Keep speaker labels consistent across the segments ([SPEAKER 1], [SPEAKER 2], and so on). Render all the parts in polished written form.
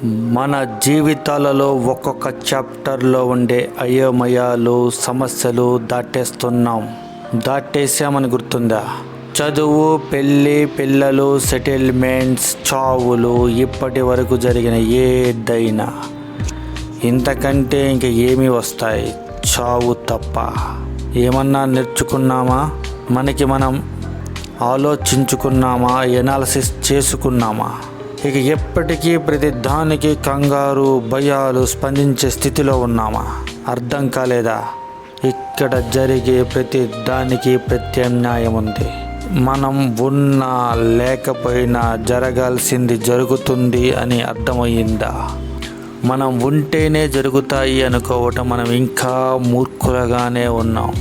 [SPEAKER 1] మన జీవితాలలో ఒక్కొక్క చాప్టర్లో ఉండే అయోమయాలు సమస్యలు దాటేసామని గుర్తుందా? చదువు, పెళ్ళి, పిల్లలు, సెటిల్మెంట్స్, చావులు, ఇప్పటి వరకు జరిగిన ఏదైనా ఇంతకంటే ఇంక ఏమి వస్తాయి? చావు తప్ప. ఏమన్నా నేర్చుకున్నామా? మనకి మనం ఆలోచించుకున్నామా? ఎనాలిసిస్ చేసుకున్నామా? ఇక ఎప్పటికీ ప్రతి దానికి కంగారు, భయాలు స్పందించే స్థితిలో ఉన్నామా? అర్థం కాలేదా? ఇక్కడ జరిగే ప్రతి దానికి ప్రత్యామ్నాయం ఉంది. మనం ఉన్నా లేకపోయినా జరగాల్సింది జరుగుతుంది అని అర్థమయ్యిందా? మనం ఉంటేనే జరుగుతాయి అనుకోవటం మనం ఇంకా మూర్ఖులుగానే ఉన్నాం.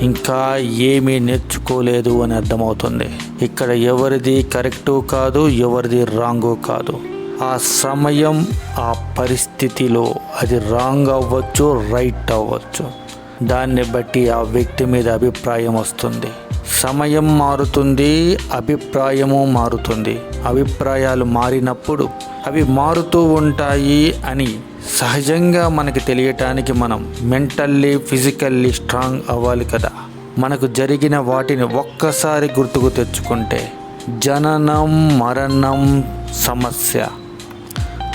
[SPEAKER 1] ఇంకా ఏమీ నేర్చుకోలేదు అని అర్థమవుతుంది. ఇక్కడ ఎవరిది కరెక్టు కాదు, ఎవరిది రాంగు కాదు. ఆ సమయం, ఆ పరిస్థితిలో అది రాంగ్ అవ్వచ్చు, రైట్ అవ్వచ్చు. దాన్ని బట్టి ఆ వ్యక్తి మీద అభిప్రాయం వస్తుంది. సమయం మారుతుంది, అభిప్రాయము మారుతుంది. అభిప్రాయాలు మారినప్పుడు అవి మారుతూ ఉంటాయి అని సహజంగా మనకి తెలియటానికి మనం మెంటల్లీ, ఫిజికల్లీ స్ట్రాంగ్ అవ్వాలి కదా. మనకు జరిగిన వాటిని ఒక్కసారి గుర్తుకు తెచ్చుకుంటే జననం, మరణం సమస్య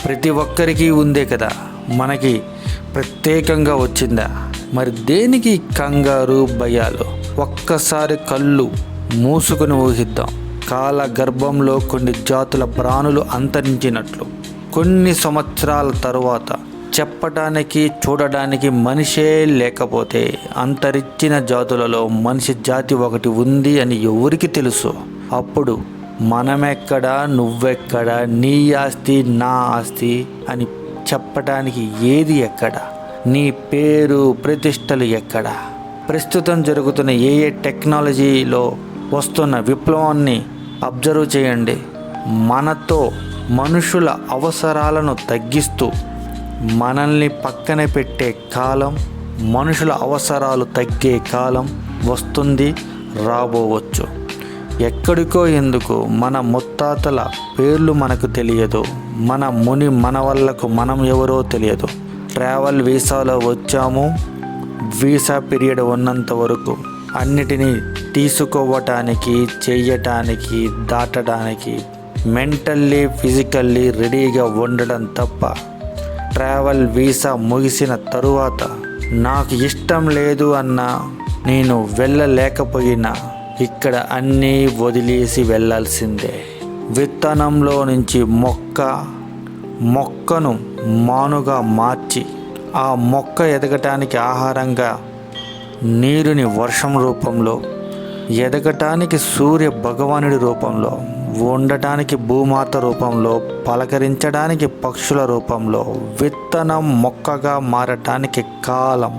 [SPEAKER 1] ప్రతి ఒక్కరికి ఉందే కదా. మనకి ప్రత్యేకంగా వచ్చిందా? మరి దేనికి కంగారు, భయాలు? ఒక్కసారి కళ్ళు మూసుకుని ఊహిద్దాం. కాల గర్భంలో కొన్ని జాతుల ప్రాణులు అంతరించినట్లు కొన్ని సంవత్సరాల తరువాత చెప్పటానికి, చూడడానికి మనిషే లేకపోతే అంతరించిన జాతులలో మనిషి జాతి ఒకటి ఉంది అని ఎవరికి తెలుసు? అప్పుడు మనమెక్కడా, నువ్వెక్కడా, నీ ఆస్తి నా ఆస్తి అని చెప్పటానికి ఏది ఎక్కడ? నీ పేరు ప్రతిష్టలు ఎక్కడ? ప్రస్తుతం జరుగుతున్న ఏ టెక్నాలజీలో వస్తున్న విప్లవాన్ని అబ్జర్వ్ చేయండి. మనతో మనుషుల అవసరాలను తగ్గిస్తూ మనల్ని పక్కన పెట్టే కాలం, మనుషుల అవసరాలు తగ్గే కాలం వస్తుంది, రాబోవచ్చు. ఎక్కడికో ఎందుకు? మన ముత్తాతల పేర్లు మనకు తెలియదు, మన ముని మనవళ్ళకు మనం ఎవరో తెలియదు. ట్రావెల్ వీసాలో వచ్చాము. వీసా పీరియడ్ ఉన్నంత వరకు అన్నిటినీ తీసుకోవటానికి, చెయ్యటానికి, దాటడానికి మెంటల్లీ, ఫిజికల్లీ రెడీగా ఉండడం తప్ప ట్రావెల్ వీసా ముగిసిన తరువాత నాకు ఇష్టం లేదు అన్నా, నేను వెళ్ళలేకపోయినా ఇక్కడ అన్నీ వదిలేసి వెళ్ళాల్సిందే. విత్తనంలో నుంచి మొక్కను మానుగా మార్చి ఆ మొక్క ఎదగటానికి ఆహారంగా నీరుని వర్షం రూపంలో, ఎదగటానికి సూర్య భగవానుడి రూపంలో, ఉండటానికి భూమాత రూపంలో, పలకరించడానికి పక్షుల రూపంలో, విత్తనం మొక్కగా మారటానికి కాలం,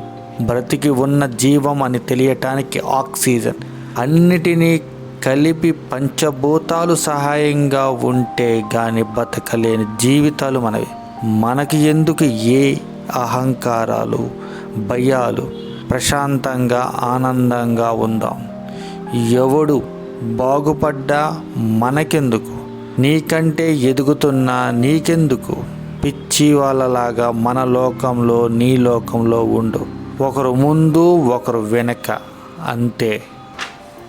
[SPEAKER 1] బ్రతికి ఉన్న జీవం అని తెలియటానికి ఆక్సిజన్, అన్నిటినీ కలిపి పంచభూతాలు సహాయంగా ఉంటే గాని బతకలేని జీవితాలు మనవి. మనకి ఎందుకు ఏ అహంకారాలు, భయాలు? ప్రశాంతంగా, ఆనందంగా ఉందాం. ఎవడు బాగుపడ్డా మనకెందుకు? నీకంటే ఎదుగుతున్నా నీకెందుకు? పిచ్చి వాళ్ళలాగా మన లోకంలో, నీ లోకంలో ఉండు. ఒకరు ముందు, ఒకరు వెనక, అంతే.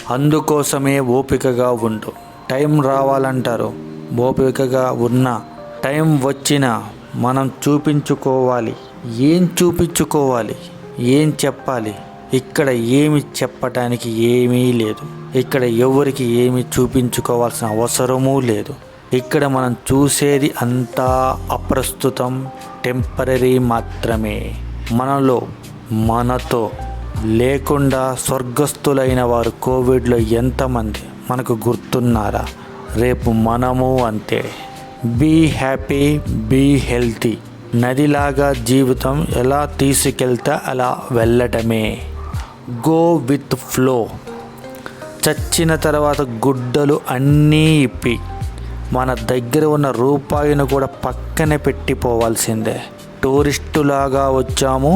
[SPEAKER 1] అందుకోసమే ఓపికగా ఉండు. టైం రావాలంటారు. ఓపికగా ఉన్నా టైం వచ్చినా మనం చూపించుకోవాలి. ఏం చూపించుకోవాలి? ఏం చెప్పాలి? ఇక్కడ ఏమి చెప్పటానికి ఏమీ లేదు. ఇక్కడ ఎవరికి ఏమి చూపించుకోవాల్సిన అవసరమూ లేదు. ఇక్కడ మనం చూసేది అంతా అప్రస్తుతం, టెంపరీ మాత్రమే. మనతో లేకుండా స్వర్గస్థులైన వారు కోవిడ్లో ఎంతమంది మనకు గుర్తున్నారా? రేపు మనము అంతే. Be happy, be healthy. నదిలాగా జీవితం ఎలా తీసుకెళ్తే అలా వెళ్ళటమే. Go with flow. చచ్చిన తర్వాత గుడ్డలు అన్నీ ఇప్పి మన దగ్గర ఉన్న రూపాయిని కూడా పక్కన పెట్టిపోవాల్సిందే. టూరిస్టులాగా వచ్చాము,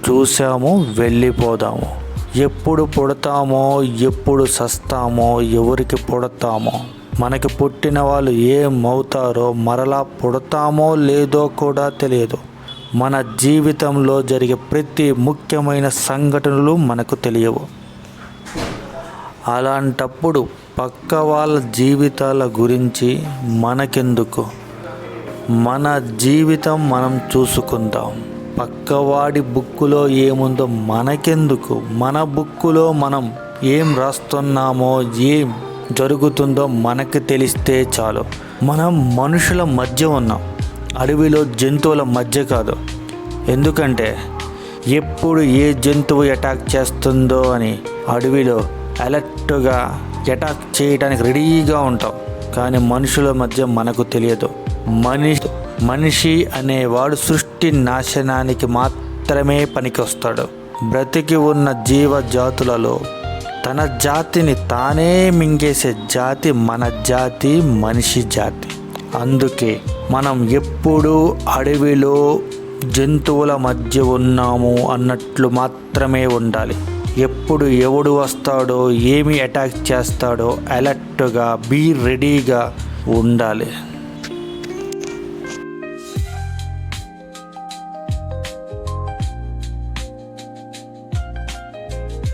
[SPEAKER 1] చూసాము, వెళ్ళిపోదాము. ఎప్పుడు పుడతామో, ఎప్పుడు సస్తామో, ఎవరికి పుడతామో మనకి పుట్టిన వాళ్ళు ఏమవుతారో, మరలా పుడతామో లేదో కూడా తెలియదు. మన జీవితంలో జరిగే ప్రతి ముఖ్యమైన సంఘటనలు మనకు తెలియవు. అలాంటప్పుడు పక్క వాళ్ళ జీవితాల గురించి మనకెందుకు? మన జీవితం మనం చూసుకుందాం. పక్కవాడి బుక్కులో ఏముందో మనకెందుకు? మన బుక్కులో మనం ఏం రాస్తున్నామో, ఏం జరుగుతుందో మనకు తెలిస్తే చాలు. మనం మనుషుల మధ్య ఉన్నాం, అడవిలో జంతువుల మధ్య కాదు. ఎందుకంటే ఎప్పుడు ఏ జంతువు అటాక్ చేస్తుందో అని అడవిలో అలర్ట్గా అటాక్ చేయడానికి రెడీగా ఉంటాం. కానీ మనుషుల మధ్య మనకు తెలియదు. మనిషి అనేవాడు సృష్టి నాశనానికి మాత్రమే పనికొస్తాడు. బ్రతికి ఉన్న జీవజాతులలో తన జాతిని తానే మింగేసే జాతి మన జాతి, మనిషి జాతి. అందుకే మనం ఎప్పుడూ అడవిలో జంతువుల మధ్య ఉన్నాము అన్నట్లు మాత్రమే ఉండాలి. ఎప్పుడు ఎవడు వస్తాడో, ఏమి అటాక్ చేస్తాడో అలర్ట్గా రెడీగా ఉండాలి.